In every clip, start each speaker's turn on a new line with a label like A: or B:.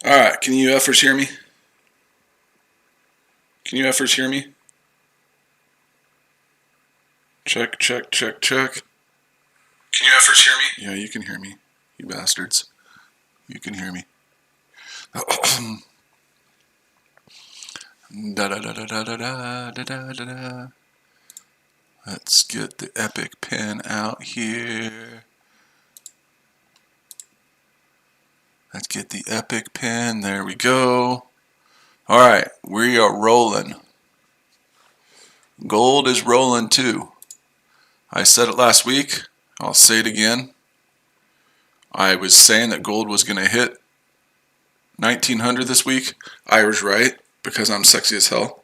A: Alright, can you effers hear me? Can you effers hear me? Check, check, check, check. Can you effers hear me? Yeah, you can hear me, you bastards. You can hear me. Da da da da da da da da da da. Let's get the epic pen out here. Let's get the epic pen. There we go. Alright, we are rolling. Gold is rolling too. I said it last week. I'll say it again. I was saying that gold was going to hit 1900 this week. I was right because I'm sexy as hell.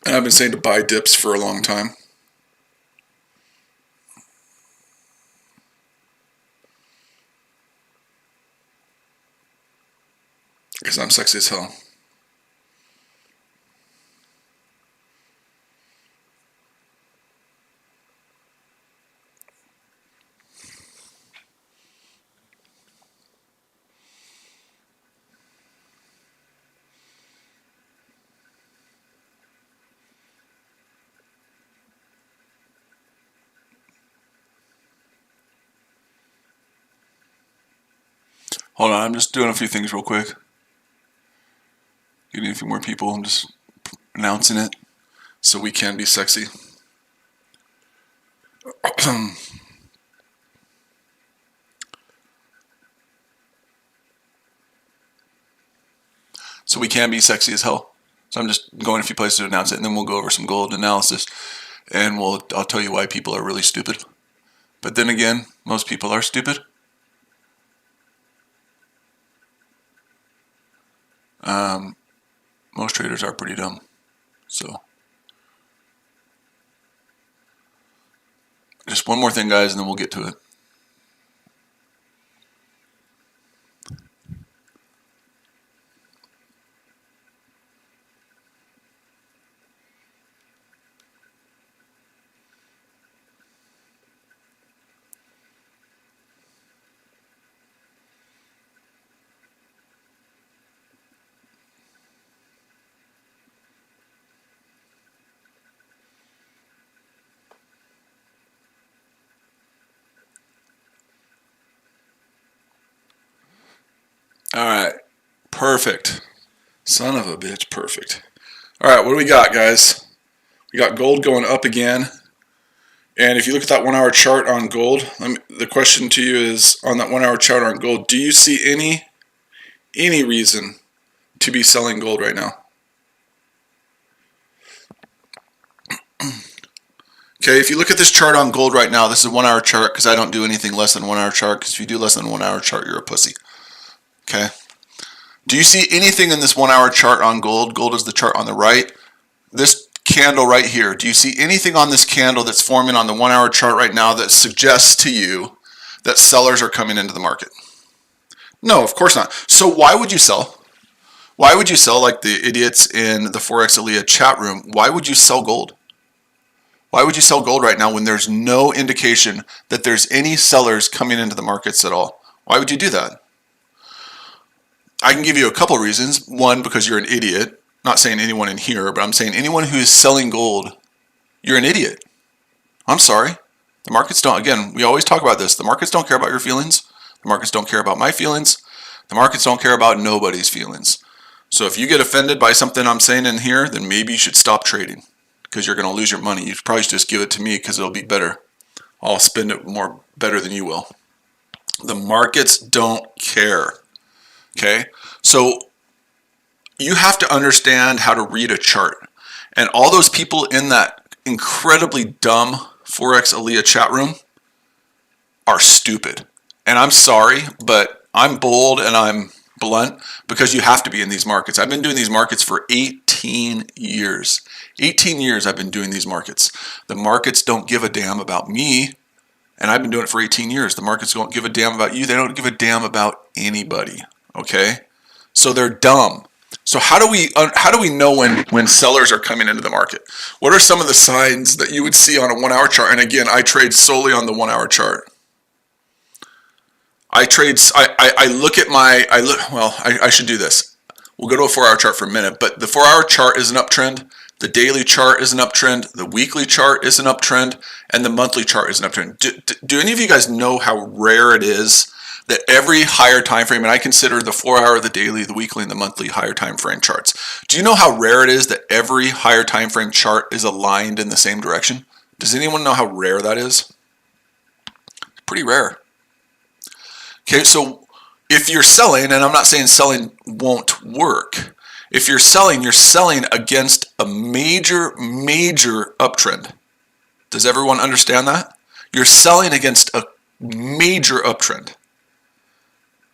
A: And I've been saying to buy dips for a long time. Because I'm sexy as hell. Hold on, I'm just doing a few things real quick. Getting a few more people. I'm just announcing it so we can be sexy. So we can be sexy as hell. So I'm just going a few places to announce it, and then we'll go over some gold analysis, and I'll tell you why people are really stupid. But then again, most people are stupid. Most traders are pretty dumb. So just one more thing, guys, and then we'll get to it. Alright, perfect. Son of a bitch, perfect. Alright, what do we got, guys? We got gold going up again. And if you look at that 1 hour chart on gold, the question to you is, on that 1 hour chart on gold, do you see any reason to be selling gold right now? Okay, if you look at this chart on gold right now, this is a 1 hour chart because I don't do anything less than 1 hour chart, because if you do less than 1 hour chart, you're a pussy. Okay. Do you see anything in this 1 hour chart on gold? Gold is the chart on the right. This candle right here, do you see anything on this candle that's forming on the 1 hour chart right now that suggests to you that sellers are coming into the market? No, of course not. So why would you sell? Why would you sell, like the idiots in the Forex Aaliyah chat room? Why would you sell gold? Why would you sell gold right now when there's no indication that there's any sellers coming into the markets at all? Why would you do that? I can give you a couple of reasons. One, because you're an idiot. Not saying anyone in here, but I'm saying anyone who is selling gold, you're an idiot. I'm sorry. The markets don't, again, we always talk about this. The markets don't care about your feelings. The markets don't care about my feelings. The markets don't care about nobody's feelings. So if you get offended by something I'm saying in here, then maybe you should stop trading, because you're going to lose your money. You should probably just give it to me because it'll be better. I'll spend it more better than you will. The markets don't care. Okay, so you have to understand how to read a chart. And all those people in that incredibly dumb Forex Aaliyah chat room are stupid. And I'm sorry, but I'm bold and I'm blunt because you have to be in these markets. I've been doing these markets for 18 years. 18 years I've been doing these markets. The markets don't give a damn about me. And I've been doing it for 18 years. The markets don't give a damn about you. They don't give a damn about anybody. Okay, so they're dumb. So how do we know when sellers are coming into the market? What are some of the signs that you would see on a 1 hour chart? And again, I trade solely on the 1 hour chart. I trade. I look at my. Well, I should do this. We'll go to a 4-hour chart for a minute, but the 4-hour chart is an uptrend. The daily chart is an uptrend. The weekly chart is an uptrend, and the monthly chart is an uptrend. Do any of you guys know how rare it is that every higher time frame, and I consider the 4-hour, the daily, the weekly, and the monthly higher time frame charts. Do you know how rare it is that every higher time frame chart is aligned in the same direction? Does anyone know how rare that is? It's pretty rare. Okay, so if you're selling, and I'm not saying selling won't work, if you're selling against a major uptrend. Does everyone understand that? You're selling against a major uptrend.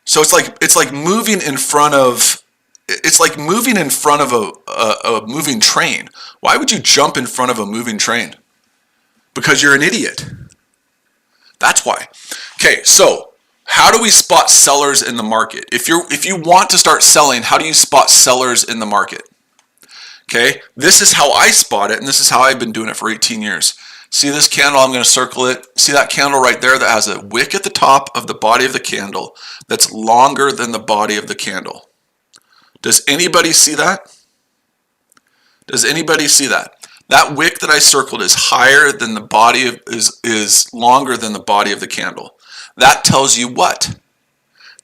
A: So it's like moving in front of a moving train. Why would you jump in front of a moving train? Because you're an idiot. That's why. Okay, so how do we spot sellers in the market? If you want to start selling, how do you spot sellers in the market? Okay, this is how I spot it, and this is how I've been doing it for 18 years. See this candle? I'm going to circle it. See that candle right there that has a wick at the top of the body of the candle that's longer than the body of the candle? Does anybody see that? Does anybody see that? That wick that I circled is higher than the body of, is longer than the body of the candle. That tells you what?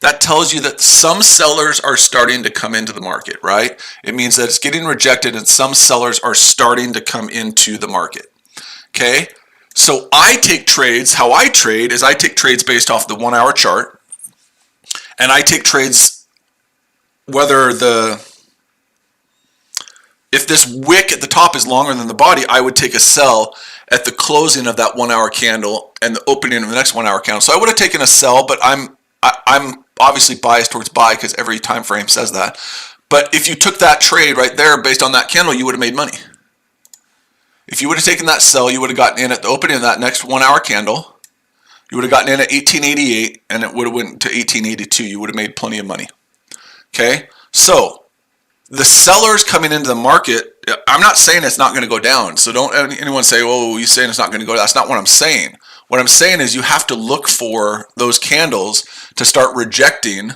A: That tells you that some sellers are starting to come into the market, right? It means that it's getting rejected and some sellers are starting to come into the market. Okay, so I take trades. How I trade is I take trades based off the 1-hour chart, and I take trades if this wick at the top is longer than the body, I would take a sell at the closing of that 1-hour candle and the opening of the next 1-hour candle. So I would have taken a sell, but I'm obviously biased towards buy because every time frame says that. But if you took that trade right there based on that candle, you would have made money. If you would have taken that sell, you would have gotten in at the opening of that next 1-hour candle. You would have gotten in at 1888, and it would have went to 1882. You would have made plenty of money. Okay, so the sellers coming into the market, I'm not saying it's not going to go down. So don't anyone say, "Oh, you're saying it's not going to go down." That's not what I'm saying. What I'm saying is you have to look for those candles to start rejecting.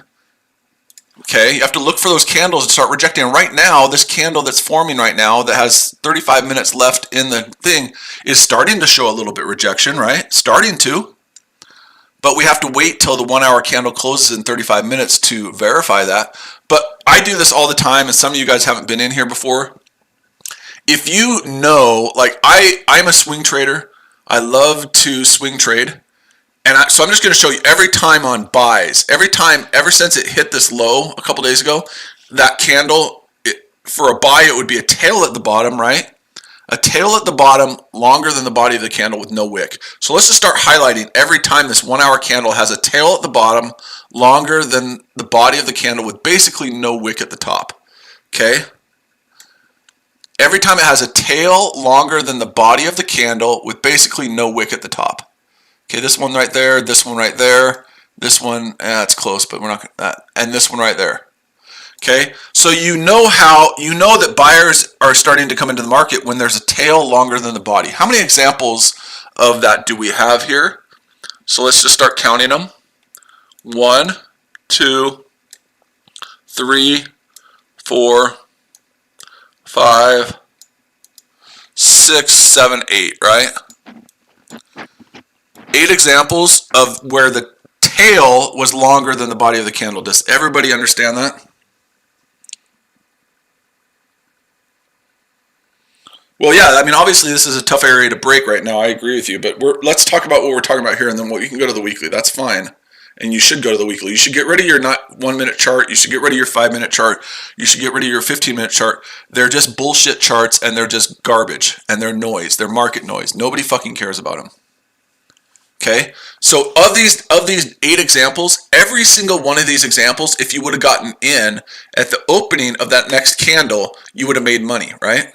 A: Okay, you have to look for those candles to start rejecting. And right now, this candle that's forming right now that has 35 minutes left in the thing is starting to show a little bit rejection, right? Starting to. But we have to wait till the 1-hour candle closes in 35 minutes to verify that. But I do this all the time, and some of you guys haven't been in here before. If you know, like I'm a swing trader. I love to swing trade. And so I'm just going to show you every time on buys, ever since it hit this low a couple days ago, that candle, for a buy, it would be a tail at the bottom, right? A tail at the bottom longer than the body of the candle with no wick. So let's just start highlighting every time this 1-hour candle has a tail at the bottom longer than the body of the candle with basically no wick at the top. Okay? Every time it has a tail longer than the body of the candle with basically no wick at the top. Okay, this one right there, this one right there, this one, it's close, but we're not that, and this one right there. Okay, so you know that buyers are starting to come into the market when there's a tail longer than the body. How many examples of that do we have here? So let's just start counting them. 1, 2, 3, 4, 5, 6, 7, 8, right? 8 examples of where the tail was longer than the body of the candle. Does everybody understand that? Well, yeah, I mean, obviously this is a tough area to break right now. I agree with you, but let's talk about what we're talking about here, and then you can go to the weekly. That's fine, and you should go to the weekly. You should get rid of your not 1-minute chart. You should get rid of your 5-minute chart. You should get rid of your 15-minute chart. They're just bullshit charts, and they're just garbage, and they're noise. They're market noise. Nobody fucking cares about them. Okay, so of these 8 examples, every single one of these examples, if you would have gotten in at the opening of that next candle, you would have made money, right?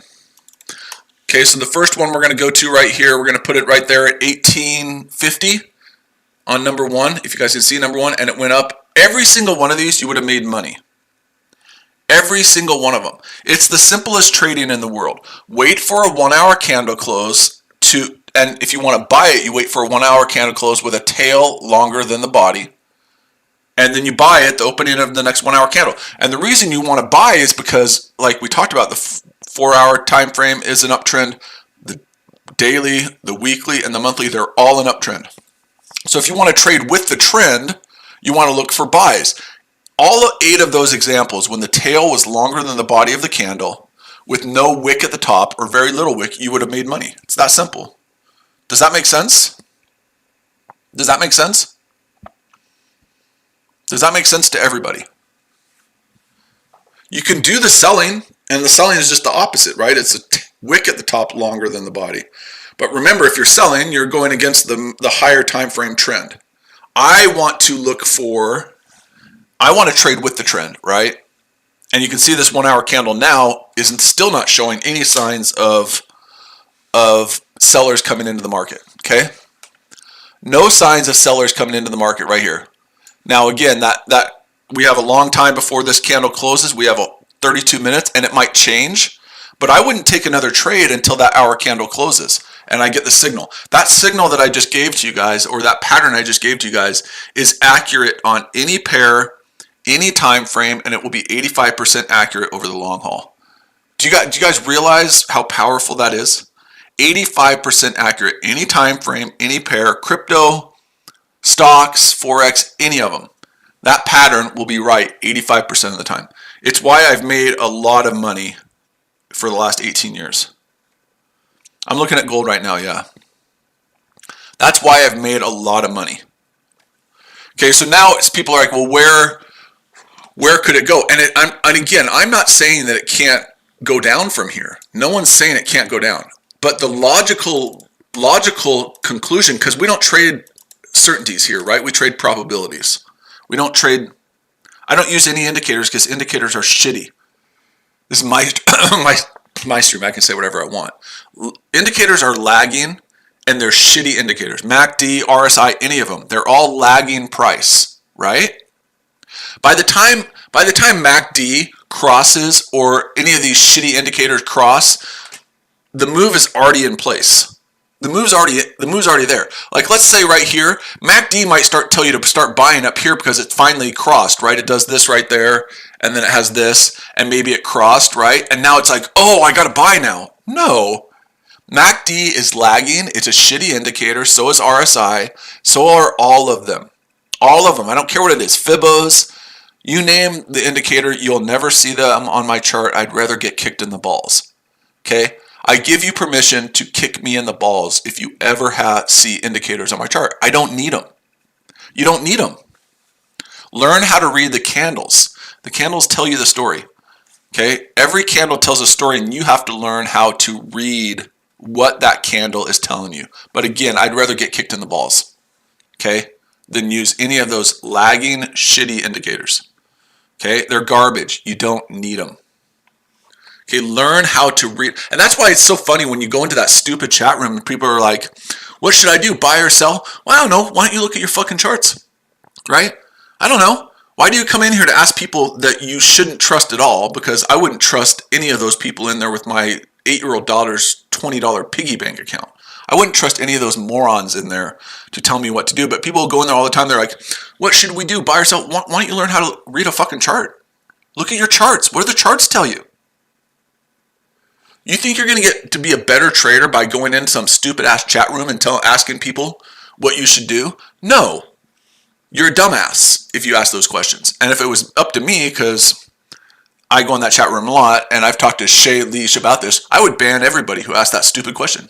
A: Okay, so the first one we're going to go to right here, we're going to put it right there at 1850 on number 1, if you guys can see number 1, and it went up. Every single one of these, you would have made money. Every single one of them. It's the simplest trading in the world. Wait for a 1-hour candle close and if you want to buy it, you wait for a 1-hour candle close with a tail longer than the body. and then you buy at the opening of the next 1 hour candle. And the reason you want to buy is because, like we talked about, the 4 hour time frame is an uptrend. The daily, the weekly, and the monthly, they're all an uptrend. So if you want to trade with the trend, you want to look for buys. All 8 of those examples, when the tail was longer than the body of the candle, with no wick at the top or very little wick, you would have made money. It's that simple. Does that make sense? Does that make sense? Does that make sense to everybody? You can do the selling, and the selling is just the opposite, right? It's a wick at the top longer than the body. But remember, if you're selling, you're going against the higher time frame trend. I want to trade with the trend, right? And you can see this 1 hour candle now isn't still not showing any signs of sellers coming into the market, okay? No signs of sellers coming into the market right here. Now again, that we have a long time before this candle closes. We have 32 minutes, and it might change, but I wouldn't take another trade until that hour candle closes and I get the signal. That signal that I just gave to you guys, or that pattern I just gave to you guys, is accurate on any pair, any time frame, and it will be 85% accurate over the long haul. Do you guys realize how powerful that is? 85% accurate, any time frame, any pair, crypto, stocks, Forex, any of them. That pattern will be right 85% of the time. It's why I've made a lot of money for the last 18 years. I'm looking at gold right now, yeah. That's why I've made a lot of money. Okay, so now people are like, well, where could it go? And again, I'm not saying that it can't go down from here. No one's saying it can't go down. But the logical conclusion, because we don't trade certainties here, right? We trade probabilities. We don't trade. I don't use any indicators because indicators are shitty. This is my stream. I can say whatever I want. Indicators are lagging, and they're shitty indicators. MACD, RSI, any of them, they're all lagging price, right? By the time MACD crosses, or any of these shitty indicators cross, the move is already in place. The move's already there. Like, let's say right here, MACD might tell you to start buying up here because it finally crossed, right? It does this right there, and then it has this, and maybe it crossed, right? And now it's like, oh, I got to buy now. No. MACD is lagging. It's a shitty indicator. So is RSI. So are all of them. All of them. I don't care what it is. Fibos. You name the indicator, you'll never see them on my chart. I'd rather get kicked in the balls. Okay? I give you permission to kick me in the balls if you ever see indicators on my chart. I don't need them. You don't need them. Learn how to read the candles. The candles tell you the story. Okay? Every candle tells a story, and you have to learn how to read what that candle is telling you. But again, I'd rather get kicked in the balls, okay, than use any of those lagging, shitty indicators. Okay? They're garbage. You don't need them. Okay, learn how to read. And that's why it's so funny when you go into that stupid chat room and people are like, what should I do, buy or sell? Well, I don't know. Why don't you look at your fucking charts, right? I don't know. Why do you come in here to ask people that you shouldn't trust at all? Because I wouldn't trust any of those people in there with my 8-year-old daughter's $20 piggy bank account. I wouldn't trust any of those morons in there to tell me what to do. But people go in there all the time. They're like, what should we do, buy or sell? Why don't you learn how to read a fucking chart? Look at your charts. What do the charts tell you? You think you're going to get to be a better trader by going in some stupid ass chat room and asking people what you should do? No. You're a dumbass if you ask those questions. And if it was up to me, because I go in that chat room a lot, and I've talked to Shay Leash about this, I would ban everybody who asked that stupid question.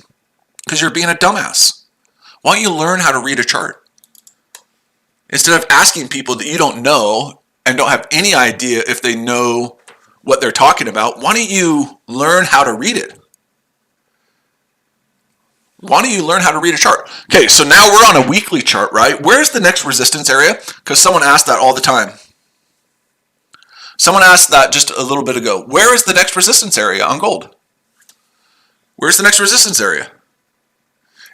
A: Because you're being a dumbass. Why don't you learn how to read a chart? Instead of asking people that you don't know and don't have any idea if they know what they're talking about, why don't you learn how to read it? Why don't you learn how to read a chart? Okay, so now we're on a weekly chart, right? Where's the next resistance area? Because someone asked that all the time. Someone asked that just a little bit ago. Where is the next resistance area on gold? Where's the next resistance area?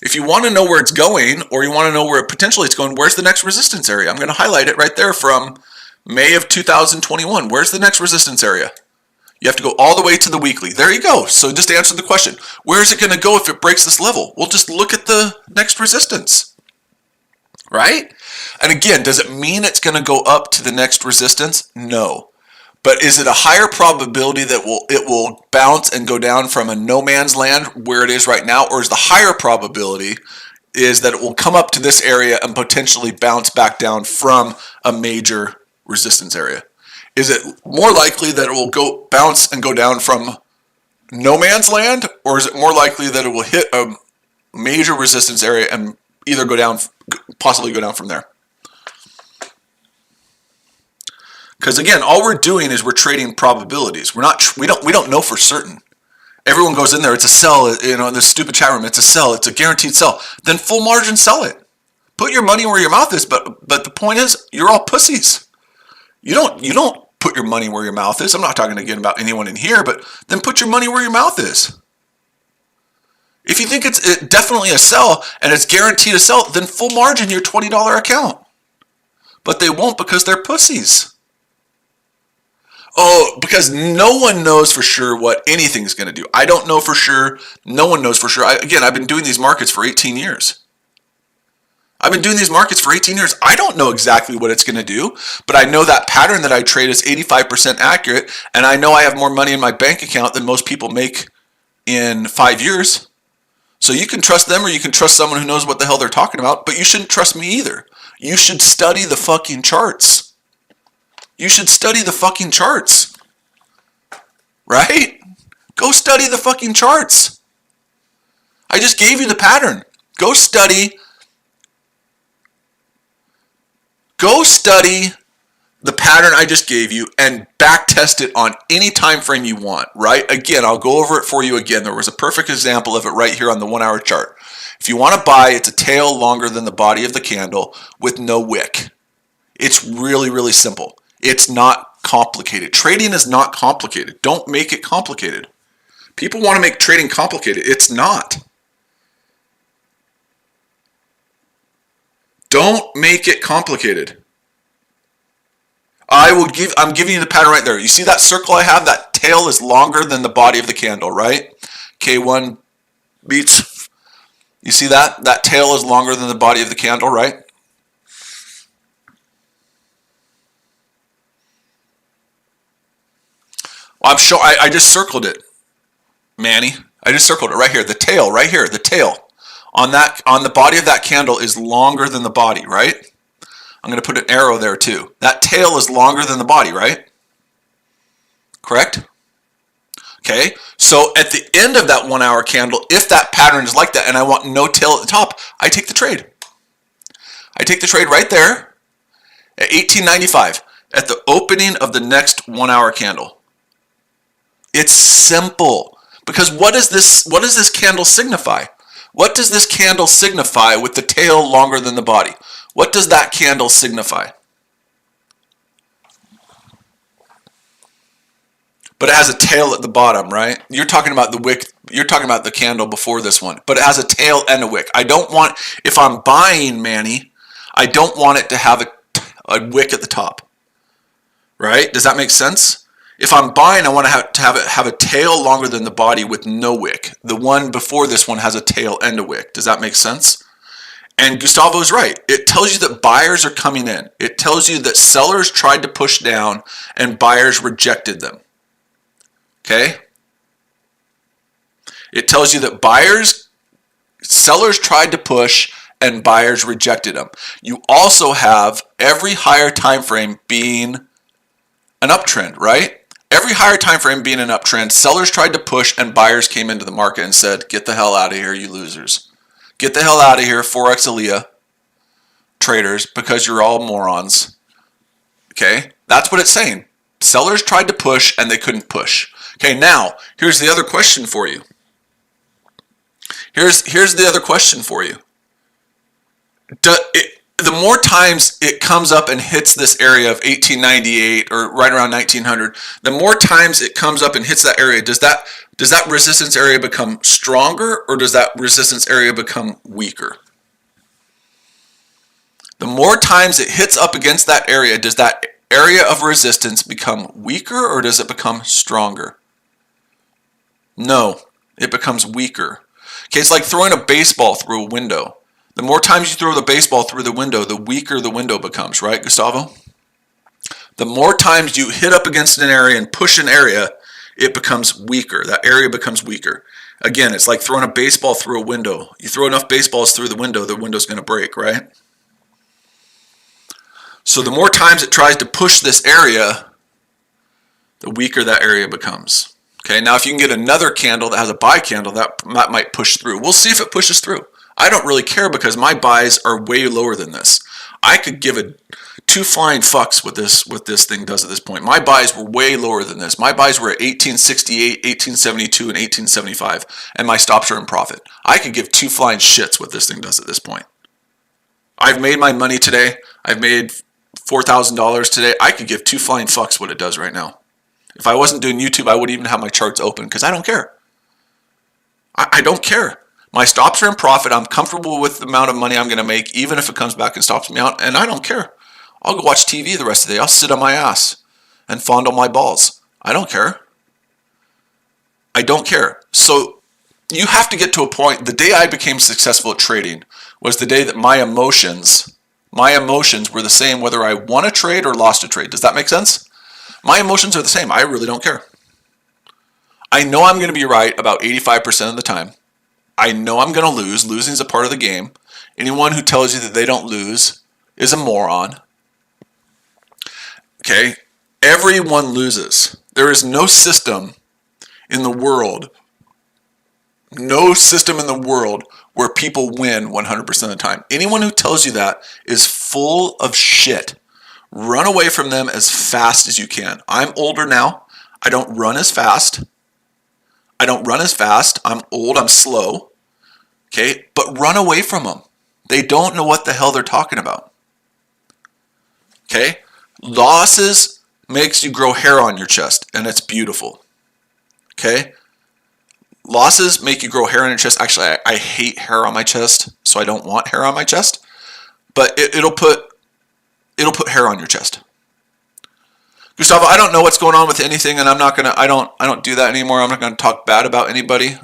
A: If you want to know where it's going, or you want to know where potentially it's going, where's the next resistance area? I'm going to highlight it right there from May of 2021. Where's the next resistance area? You have to go all the way to the weekly. There you go. So just answer the question. Where is it going to go if it breaks this level? Well, just look at the next resistance. right? And again, does it mean it's going to go up to the next resistance? No. But is it a higher probability that it will bounce and go down from a no man's land where it is right now, or is the higher probability is that it will come up to this area and potentially bounce back down from a major resistance area? Is it more likely that it will bounce and go down from no man's land, or is it more likely that it will hit a major resistance area and either go down, possibly go down from there? Because again, all we're doing is we're trading probabilities. We don't know for certain. Everyone goes in there, it's a sell, in this stupid chat room, it's a sell, it's a guaranteed sell. Then full margin sell it. Put your money where your mouth is, but the point is, you're all pussies. You don't put your money where your mouth is. I'm not talking again about anyone in here, but then put your money where your mouth is. If you think it's definitely a sell and it's guaranteed a sell, then full margin your $20 account. But they won't because they're pussies. Oh, because no one knows for sure what anything's going to do. I don't know for sure. No one knows for sure. Again, I've been doing these markets for 18 years. I don't know exactly what it's going to do, but I know that pattern that I trade is 85% accurate, and I know I have more money in my bank account than most people make in 5 years. So you can trust them or you can trust someone who knows what the hell they're talking about, but you shouldn't trust me either. You should study the fucking charts. You should study the fucking charts. Right? Go study the fucking charts. I just gave you the pattern. Go study the pattern I just gave you and back test it on any time frame you want, right? Again, I'll go over it for you again. There was a perfect example of it right here on the 1 hour chart. If you want to buy, it's a tail longer than the body of the candle with no wick. It's really, really simple. It's not complicated. Trading is not complicated. Don't make it complicated. People want to make trading complicated. It's not. Don't make it complicated. I'm giving you the pattern right there. You see that circle I have? That tail is longer than the body of the candle, right? K1 beats. You see that? That tail is longer than the body of the candle, right? Well, I'm sure I just circled it, Manny. I just circled it right here. The tail, right here. The tail on the body of that candle is longer than the body, right? I'm going to put an arrow there too. That tail is longer than the body, right? Correct? Okay, so at the end of that 1 hour candle, if that pattern is like that and I want no tail at the top, I take the trade. I take the trade right there at 18.95 at the opening of the next 1 hour candle. It's simple, because what does this candle signify? What does this candle signify with the tail longer than the body? What does that candle signify? But it has a tail at the bottom, right? You're talking about the wick. You're talking about the candle before this one, but it has a tail and a wick. I don't want, if I'm buying, Manny, I don't want it to have a wick at the top, right? Does that make sense? If I'm buying, I want to have a tail longer than the body with no wick. The one before this one has a tail and a wick. Does that make sense? And Gustavo's right. It tells you that buyers are coming in. It tells you that sellers tried to push down and buyers rejected them. Okay? It tells you that sellers tried to push and buyers rejected them. You also have every higher time frame being an uptrend, right? Every higher time frame being an uptrend, sellers tried to push and buyers came into the market and said, get the hell out of here, you losers. Get the hell out of here, Forex Aaliyah traders, because you're all morons. Okay? That's what it's saying. Sellers tried to push and they couldn't push. Okay, now, here's the other question for you. Here's the other question for you. The more times it comes up and hits this area of 1898 or right around 1900, the more times it comes up and hits that area, does that resistance area become stronger or does that resistance area become weaker? The more times it hits up against that area, does that area of resistance become weaker or does it become stronger? No, it becomes weaker. Okay, it's like throwing a baseball through a window. The more times you throw the baseball through the window, the weaker the window becomes, right, Gustavo? The more times you hit up against an area and push an area, it becomes weaker. That area becomes weaker. Again, it's like throwing a baseball through a window. You throw enough baseballs through the window's going to break, right? So the more times it tries to push this area, the weaker that area becomes. Okay, now if you can get another candle that has a buy candle, that might push through. We'll see if it pushes through. I don't really care because my buys are way lower than this. I could give it two flying fucks what this thing does at this point. My buys were way lower than this. My buys were at 1868, 1872, and 1875, and my stops are in profit. I could give two flying shits what this thing does at this point. I've made my money today. I've made $4,000 today. I could give two flying fucks what it does right now. If I wasn't doing YouTube, I wouldn't even have my charts open because I don't care. I don't care. My stops are in profit. I'm comfortable with the amount of money I'm going to make, even if it comes back and stops me out, and I don't care. I'll go watch TV the rest of the day. I'll sit on my ass and fondle my balls. I don't care. I don't care. So you have to get to a point. The day I became successful at trading was the day that my emotions were the same whether I won a trade or lost a trade. Does that make sense? My emotions are the same. I really don't care. I know I'm going to be right about 85% of the time. I know I'm going to lose. Losing is a part of the game. Anyone who tells you that they don't lose is a moron. Okay? Everyone loses. There is no system in the world, where people win 100% of the time. Anyone who tells you that is full of shit. Run away from them as fast as you can. I'm older now. I don't run as fast. I'm old. I'm slow. Okay? But run away from them. They don't know what the hell they're talking about. Okay? Losses makes you grow hair on your chest, and it's beautiful. Okay? Losses make you grow hair on your chest. Actually, I hate hair on my chest, so I don't want hair on my chest. But it'll put hair on your chest. Gustavo, I don't know what's going on with anything, and I don't do that anymore. I'm not gonna talk bad about anybody.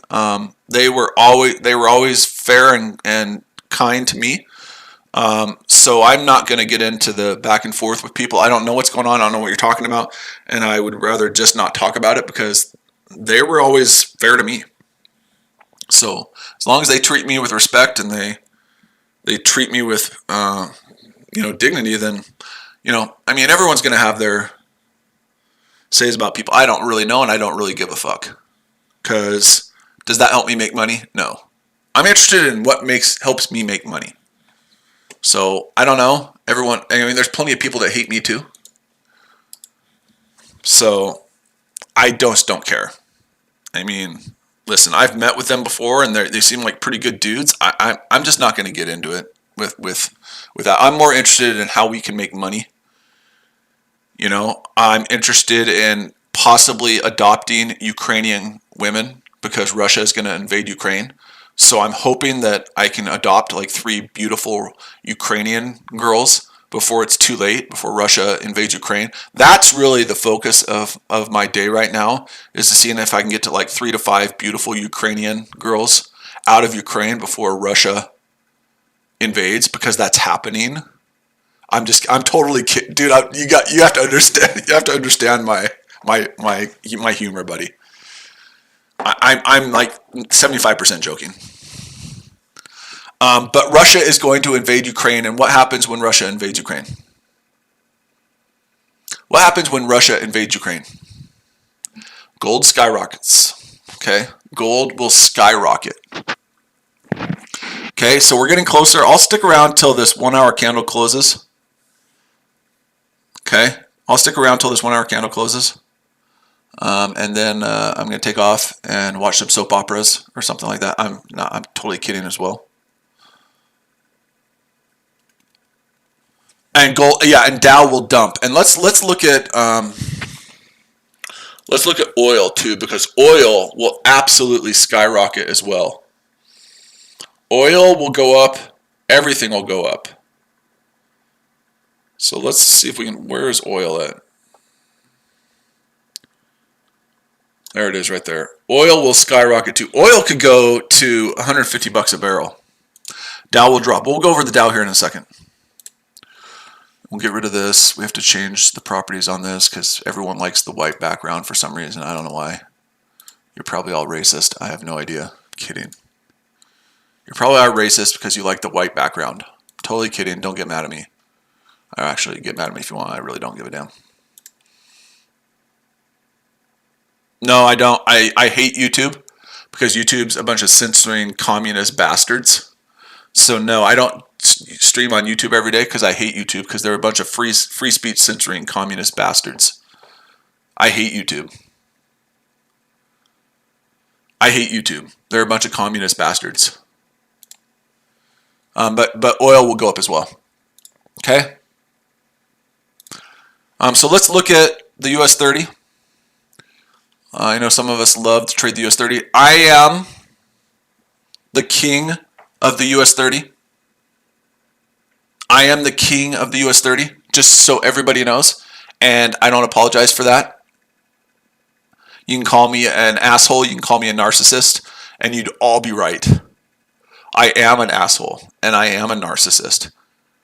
A: They were always fair and kind to me. So I'm not gonna get into the back and forth with people. I don't know what's going on. I don't know what you're talking about, and I would rather just not talk about it because they were always fair to me. So as long as they treat me with respect and they treat me with dignity, then everyone's gonna have their says about people. I don't really know, and I don't really give a fuck. Because does that help me make money? No. I'm interested in what helps me make money. So I don't know. There's plenty of people that hate me too. So I just don't care. Listen, I've met with them before, and they seem like pretty good dudes. I'm just not going to get into it with that. I'm more interested in how we can make money. I'm interested in possibly adopting Ukrainian women because Russia is going to invade Ukraine. So I'm hoping that I can adopt like 3 beautiful Ukrainian girls before it's too late, before Russia invades Ukraine. That's really the focus of my day right now, is to seeing if I can get to like 3 to 5 beautiful Ukrainian girls out of Ukraine before Russia invades, because that's happening. I'm totally kidding. Dude, you have to understand. You have to understand my humor, buddy. I'm like 75% joking. But Russia is going to invade Ukraine, and what happens when Russia invades Ukraine? What happens when Russia invades Ukraine? Gold skyrockets. Okay, gold will skyrocket. Okay, so we're getting closer. I'll stick around till this 1 hour candle closes. Okay, I'll stick around till this 1 hour candle closes. And then I'm going to take off and watch some soap operas or something like that. I'm totally kidding as well. And gold, yeah, and Dow will dump. And let's look at oil too, because oil will absolutely skyrocket as well. Oil will go up. Everything will go up. So let's see if we can. Where is oil at? There it is right there. Oil will skyrocket too. Oil could go to 150 bucks a barrel. Dow will drop. We'll go over the Dow here in a second. We'll get rid of this. We have to change the properties on this because everyone likes the white background for some reason. I don't know why. You're probably all racist. I have no idea. Kidding. You're probably all racist because you like the white background. Totally kidding. Don't get mad at me. Or actually, get mad at me if you want. I really don't give a damn. No, I don't. I hate YouTube because YouTube's a bunch of censoring communist bastards. So no, I don't stream on YouTube every day because I hate YouTube because they're a bunch of free speech censoring communist bastards. I hate YouTube. I hate YouTube. They're a bunch of communist bastards. But oil will go up as well. Okay. So let's look at the US30. I know some of us love to trade the US30. I am the king of the US30. I am the king of the US30, just so everybody knows. And I don't apologize for that. You can call me an asshole. You can call me a narcissist. And you'd all be right. I am an asshole. And I am a narcissist.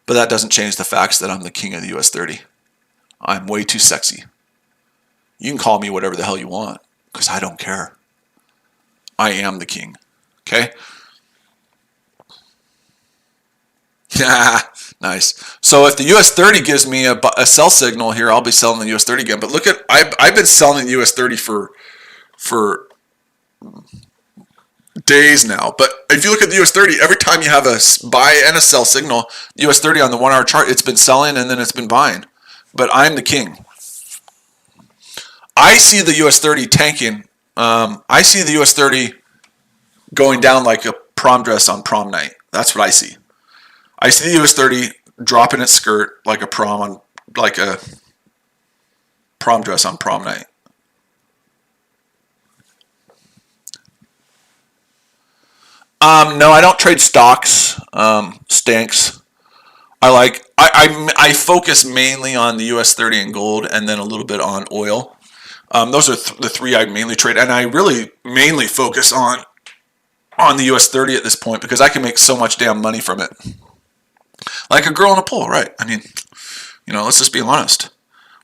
A: But that doesn't change the facts that I'm the king of the US30. I'm way too sexy. You can call me whatever the hell you want. Because I don't care. I am the king. Okay? Yeah, nice. So if the US30 gives me a sell signal here, I'll be selling the US30 again. But look at, I've been selling the US30 for days now. But if you look at the US30, every time you have a buy and a sell signal, the US30 on the 1 hour chart, it's been selling and then it's been buying. But I'm the king. I see the US30 tanking. I see the US30 going down like a prom dress on prom night. That's what I see. I see the US30 dropping its skirt like a prom dress on prom night. No, I don't trade stocks, stinks. I focus mainly on the US30 and gold, and then a little bit on oil. Those are the three I mainly trade, and I really mainly focus on the US30 at this point because I can make so much damn money from it. Like a girl in a pool, right? I mean, let's just be honest.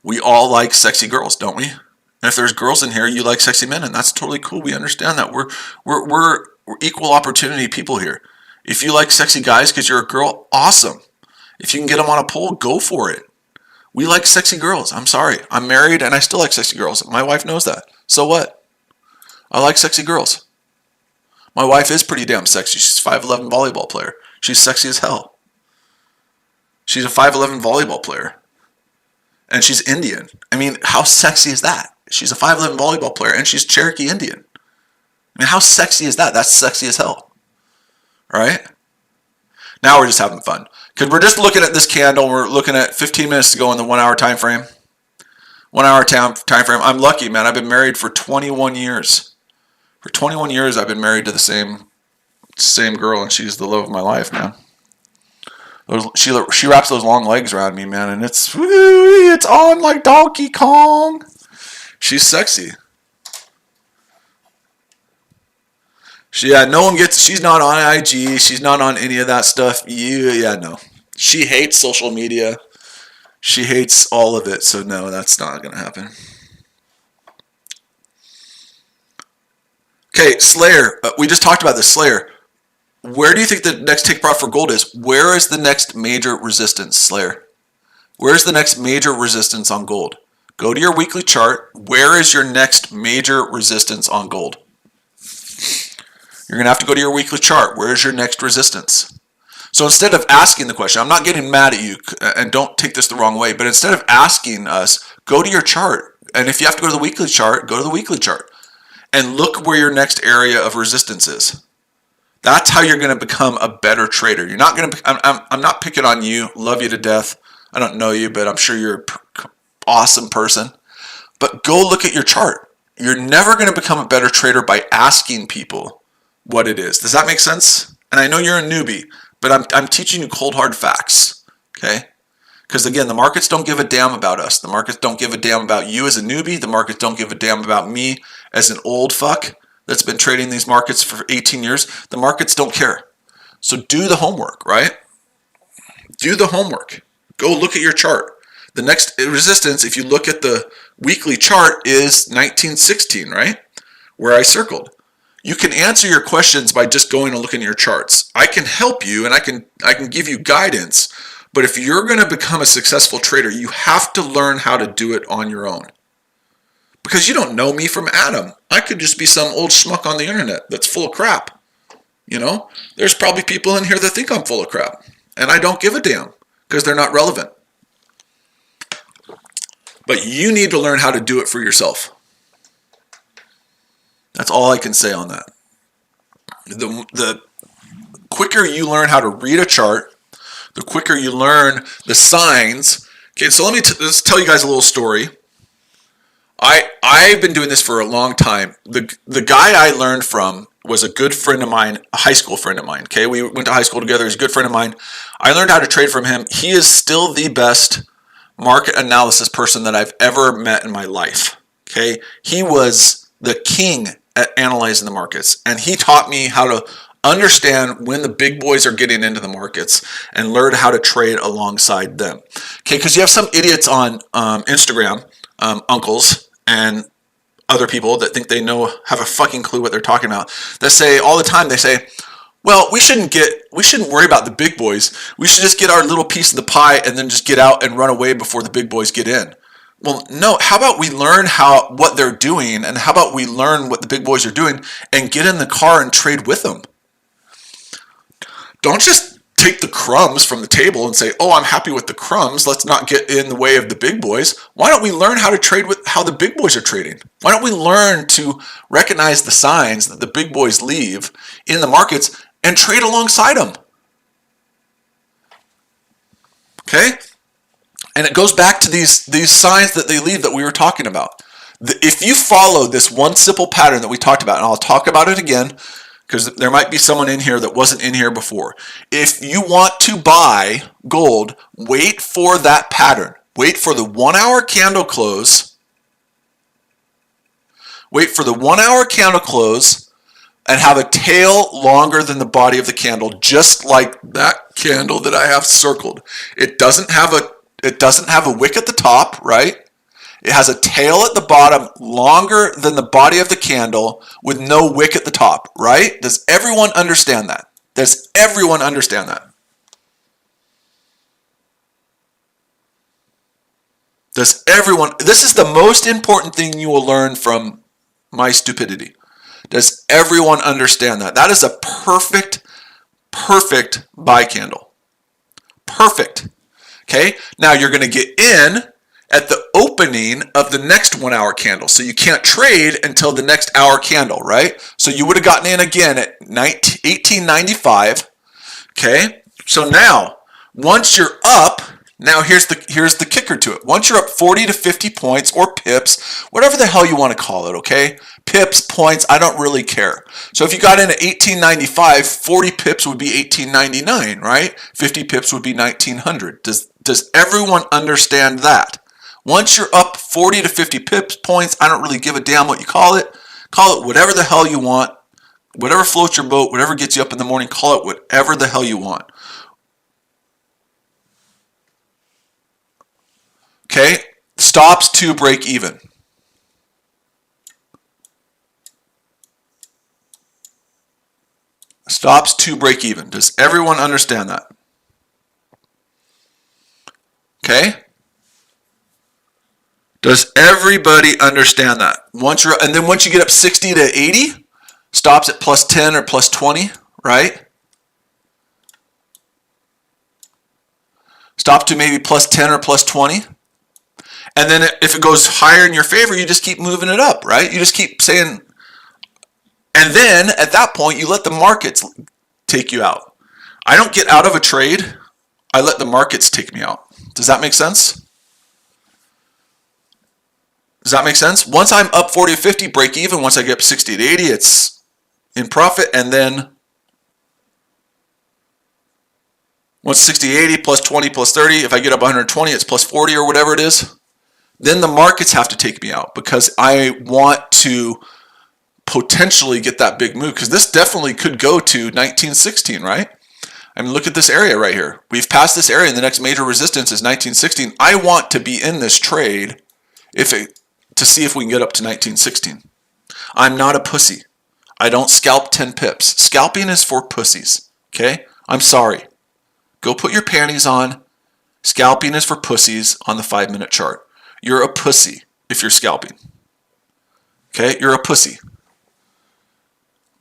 A: We all like sexy girls, don't we? And if there's girls in here, you like sexy men, and that's totally cool. We understand that. We're equal opportunity people here. If you like sexy guys because you're a girl, awesome. If you can get them on a pole, go for it. We like sexy girls. I'm sorry. I'm married and I still like sexy girls. My wife knows that. So what? I like sexy girls. My wife is pretty damn sexy. She's a 5'11" volleyball player. She's sexy as hell. She's a 5'11" volleyball player. And she's Indian. I mean, how sexy is that? She's a 5'11" volleyball player and she's Cherokee Indian. I mean, how sexy is that? That's sexy as hell. Right? Now we're just having fun. Because we're just looking at this candle. We're looking at 15 minutes to go in the 1 hour time frame. 1 hour time frame. I'm lucky, man. I've been married for 21 years. For 21 years, I've been married to the same girl, and she's the love of my life, man. She wraps those long legs around me, man, and it's on like Donkey Kong. She's sexy. She's not on IG. She's not on any of that stuff. No. She hates social media. She hates all of it. So no, that's not going to happen. Okay, Slayer. We just talked about this, Slayer. Where do you think the next take profit for gold is? Where is the next major resistance, Slayer? Where's the next major resistance on gold? Go to your weekly chart. Where is your next major resistance on gold? You're going to have to go to your weekly chart. Where's your next resistance? So instead of asking the question, I'm not getting mad at you, and don't take this the wrong way, but instead of asking us, go to your chart. And if you have to go to the weekly chart, go to the weekly chart. And look where your next area of resistance is. That's how you're going to become a better trader. You're not going to. I'm not picking on you. Love you to death. I don't know you, but I'm sure you're an awesome person. But go look at your chart. You're never going to become a better trader by asking people what it is. Does that make sense? And I know you're a newbie, but I'm teaching you cold hard facts. Okay? Because again, the markets don't give a damn about us. The markets don't give a damn about you as a newbie. The markets don't give a damn about me as an old fuck that's been trading these markets for 18 years. The markets don't care. So do the homework, right? Do the homework. Go look at your chart. The next resistance, if you look at the weekly chart, is 1916, right? Where I circled. You can answer your questions by just going and looking at your charts. I can help you and I can give you guidance, but if you're going to become a successful trader, you have to learn how to do it on your own. Because you don't know me from Adam. I could just be some old schmuck on the internet that's full of crap. You know, there's probably people in here that think I'm full of crap, and I don't give a damn because they're not relevant. But you need to learn how to do it for yourself. That's all I can say on that. The quicker you learn how to read a chart, the quicker you learn the signs. Okay, so let's tell you guys a little story. I've been doing this for a long time. The guy I learned from was a good friend of mine, a high school friend of mine. Okay, we went to high school together. He's a good friend of mine. I learned how to trade from him. He is still the best market analysis person that I've ever met in my life. Okay, he was the king at analyzing the markets, and he taught me how to understand when the big boys are getting into the markets and learn how to trade alongside them. Okay, because you have some idiots on Instagram, uncles and other people that think they have a fucking clue what they're talking about, that say all the time, they say, well, we shouldn't worry about the big boys. We should just get our little piece of the pie and then just get out and run away before the big boys get in. Well, no, how about we learn what they're doing, and how about we learn what the big boys are doing and get in the car and trade with them? Don't just take the crumbs from the table and say, oh, I'm happy with the crumbs. Let's not get in the way of the big boys. Why don't we learn how to trade with how the big boys are trading? Why don't we learn to recognize the signs that the big boys leave in the markets and trade alongside them? Okay? And it goes back to these signs that they leave that we were talking about. If you follow this one simple pattern that we talked about, and I'll talk about it again, because there might be someone in here that wasn't in here before. If you want to buy gold, wait for that pattern. Wait for the 1 hour candle close. Wait for the 1 hour candle close and have a tail longer than the body of the candle, just like that candle that I have circled. It doesn't have a wick at the top, right? It has a tail at the bottom longer than the body of the candle with no wick at the top, right? Does everyone understand that? Does everyone understand that? Does everyone? This is the most important thing you will learn from my stupidity. Does everyone understand that? That is a perfect buy candle. Perfect. Okay, now you're going to get in at the opening of the next 1 hour candle. So you can't trade until the next hour candle, right? So you would have gotten in again at 1895. Okay, so now once you're up, now here's the kicker to it. Once you're up 40 to 50 points or pips, whatever the hell you want to call it, okay? Pips, points, I don't really care. So if you got in at 1895, 40 pips would be 1899, right? 50 pips would be 1900. Does everyone understand that? Once you're up 40 to 50 pips, points, I don't really give a damn what you call it. Call it whatever the hell you want. Whatever floats your boat, whatever gets you up in the morning, call it whatever the hell you want. Okay, stops to break even. Stops to break even. Does everyone understand that? Okay? Does everybody understand that? Once you get up 60 to 80, stops at plus 10 or plus 20, right? Stop to maybe plus 10 or plus 20. And then if it goes higher in your favor, you just keep moving it up, right? You just keep saying, and then at that point, you let the markets take you out. I don't get out of a trade. I let the markets take me out. Does that make sense? Does that make sense? Once I'm up 40 or 50, break even. Once I get up 60 to 80, it's in profit. And then once 60, 80, plus 20, plus 30, if I get up 120, it's plus 40 or whatever it is. Then the markets have to take me out because I want to potentially get that big move, because this definitely could go to 1916, right? I mean, look at this area right here. We've passed this area, and the next major resistance is 1916. I want to be in this trade to see if we can get up to 1916. I'm not a pussy. I don't scalp 10 pips. Scalping is for pussies, okay? I'm sorry. Go put your panties on. Scalping is for pussies on the 5-minute chart. You're a pussy if you're scalping. Okay, you're a pussy.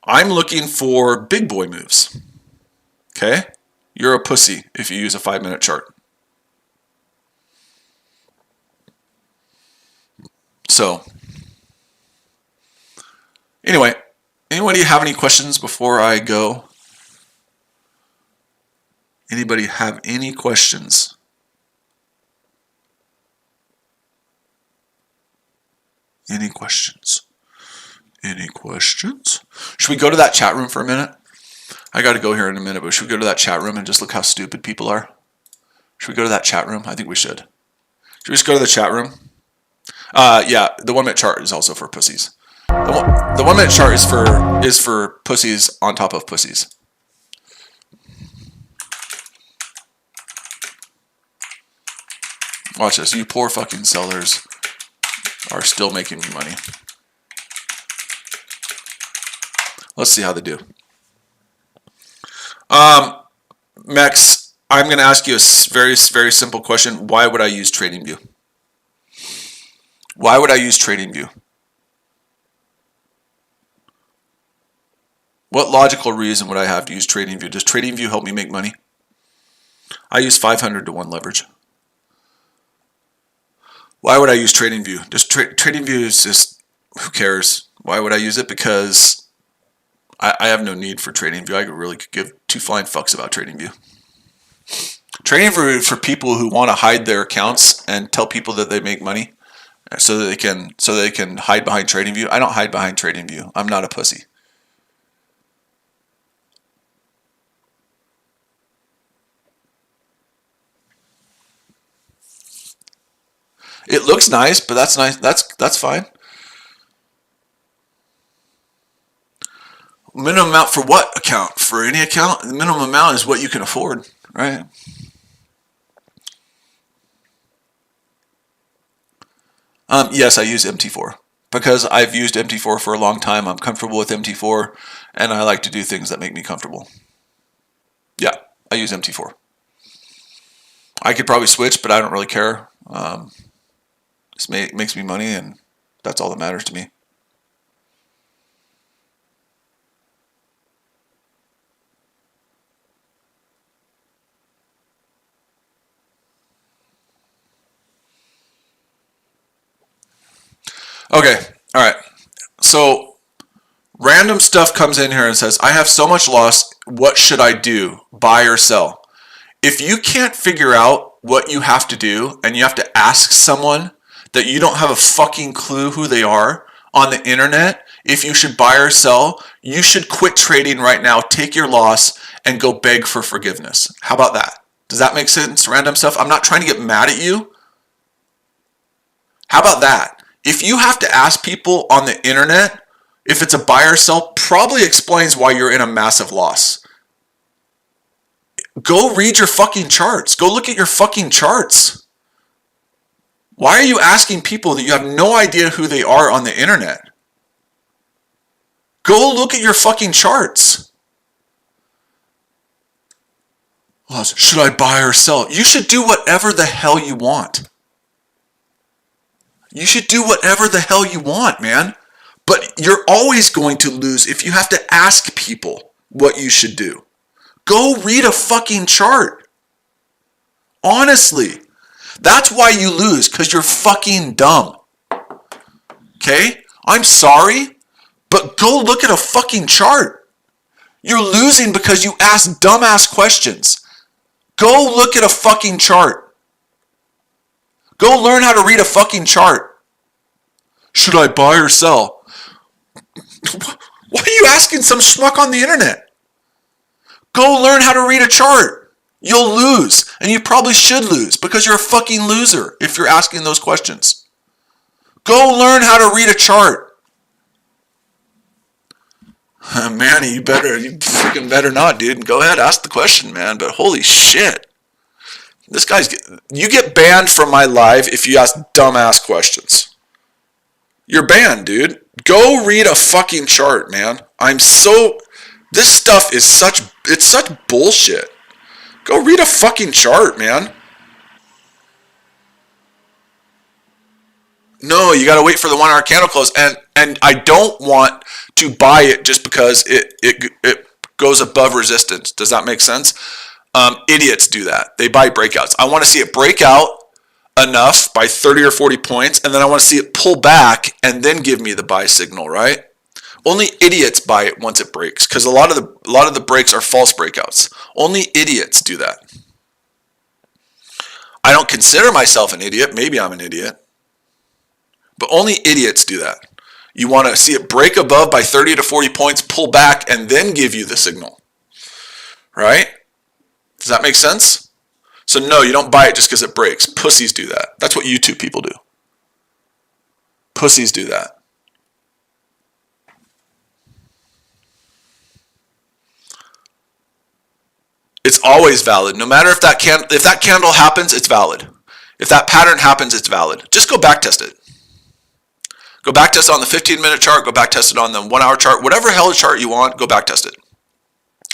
A: I'm looking for big boy moves. Okay, you're a pussy if you use a 5-minute chart. So, anyway, anybody have any questions before I go? Anybody have any questions? Any questions? Any questions? Should we go to that chat room for a minute? I got to go here in a minute, but should we go to that chat room and just look how stupid people are? Should we go to that chat room? I think we should. Should we just go to the chat room? Yeah, the 1-minute chart is also for pussies. The 1-minute chart is for pussies on top of pussies. Watch this. You poor fucking sellers are still making me money. Let's see how they do. Max, I'm going to ask you a very, very simple question. Why would I use TradingView? Why would I use TradingView? What logical reason would I have to use TradingView? Does TradingView help me make money? I use 500 to 1 leverage. Why would I use TradingView? TradingView is just, who cares? Why would I use it? Because I have no need for TradingView. I really could give 2 flying fucks about TradingView. TradingView is for people who want to hide their accounts and tell people that they make money, so that they can hide behind TradingView. I don't hide behind TradingView. I'm not a pussy. It looks nice, but that's nice. That's fine. Minimum amount for what account? For any account, the minimum amount is what you can afford, right? Yes, I use MT4 because I've used MT4 for a long time. I'm comfortable with MT4, and I like to do things that make me comfortable. Yeah, I use MT4. I could probably switch, but I don't really care. It makes me money, and that's all that matters to me. Okay, all right. So random stuff comes in here and says, I have so much loss. What should I do? Buy or sell? If you can't figure out what you have to do and you have to ask someone that you don't have a fucking clue who they are on the internet, if you should buy or sell, you should quit trading right now, take your loss, and go beg for forgiveness. How about that? Does that make sense? Random stuff. I'm not trying to get mad at you. How about that? If you have to ask people on the internet if it's a buy or sell, probably explains why you're in a massive loss. Go read your fucking charts. Go look at your fucking charts. Why are you asking people that you have no idea who they are on the internet? Go look at your fucking charts. Should I buy or sell? You should do whatever the hell you want. You should do whatever the hell you want, man. But you're always going to lose if you have to ask people what you should do. Go read a fucking chart. Honestly. That's why you lose, because you're fucking dumb. Okay? I'm sorry, but go look at a fucking chart. You're losing because you ask dumbass questions. Go look at a fucking chart. Go learn how to read a fucking chart. Should I buy or sell? Why are you asking some schmuck on the internet? Go learn how to read a chart. You'll lose, and you probably should lose because you're a fucking loser if you're asking those questions. Go learn how to read a chart. Manny, you better. fucking better not, dude. Go ahead, ask the question, man. But holy shit. This guy's... You get banned from my live if you ask dumbass questions. You're banned, dude. Go read a fucking chart, man. This stuff is such bullshit. Go read a fucking chart, man. No, you got to wait for the 1 hour candle close. And I don't want to buy it just because it goes above resistance. Does that make sense? Idiots do that. They buy breakouts. I want to see it break out enough by 30 or 40 points, and then I want to see it pull back and then give me the buy signal, right? Only idiots buy it once it breaks, because a lot of the breaks are false breakouts. Only idiots do that. I don't consider myself an idiot. Maybe I'm an idiot. But only idiots do that. You want to see it break above by 30 to 40 points, pull back, and then give you the signal. Right? Does that make sense? So no, you don't buy it just because it breaks. Pussies do that. That's what YouTube people do. Pussies do that. It's always valid. No matter if that candle happens, it's valid. If that pattern happens, it's valid. Just go back test it. Go back test it on the 15-minute chart. Go back test it on the 1 hour chart. Whatever hell chart you want, go back test it.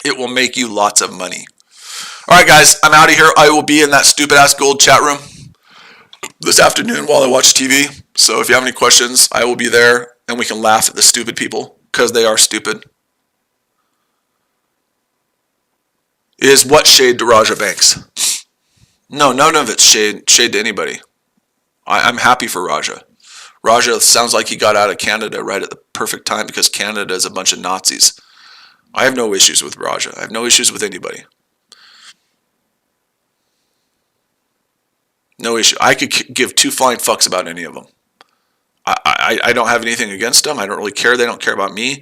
A: It will make you lots of money. All right, guys, I'm out of here. I will be in that stupid-ass gold chat room this afternoon while I watch TV. So if you have any questions, I will be there, and we can laugh at the stupid people because they are stupid. Is what shade to Raja Banks? No, none of it's shade to anybody. I'm happy for Raja. Raja sounds like he got out of Canada right at the perfect time because Canada is a bunch of Nazis. I have no issues with Raja. I have no issues with anybody. No issue. I could give 2 flying fucks about any of them. I don't have anything against them. I don't really care. They don't care about me.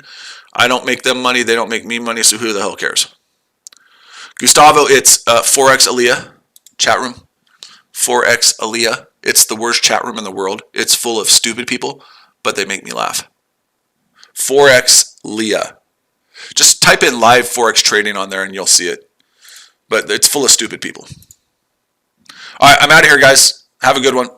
A: I don't make them money. They don't make me money. So who the hell cares? Gustavo, it's Forex Aaliyah chat room. Forex Aaliyah. It's the worst chat room in the world. It's full of stupid people, but they make me laugh. Forex Aaliyah. Just type in live Forex trading on there and you'll see it. But it's full of stupid people. All right, I'm out of here, guys. Have a good one.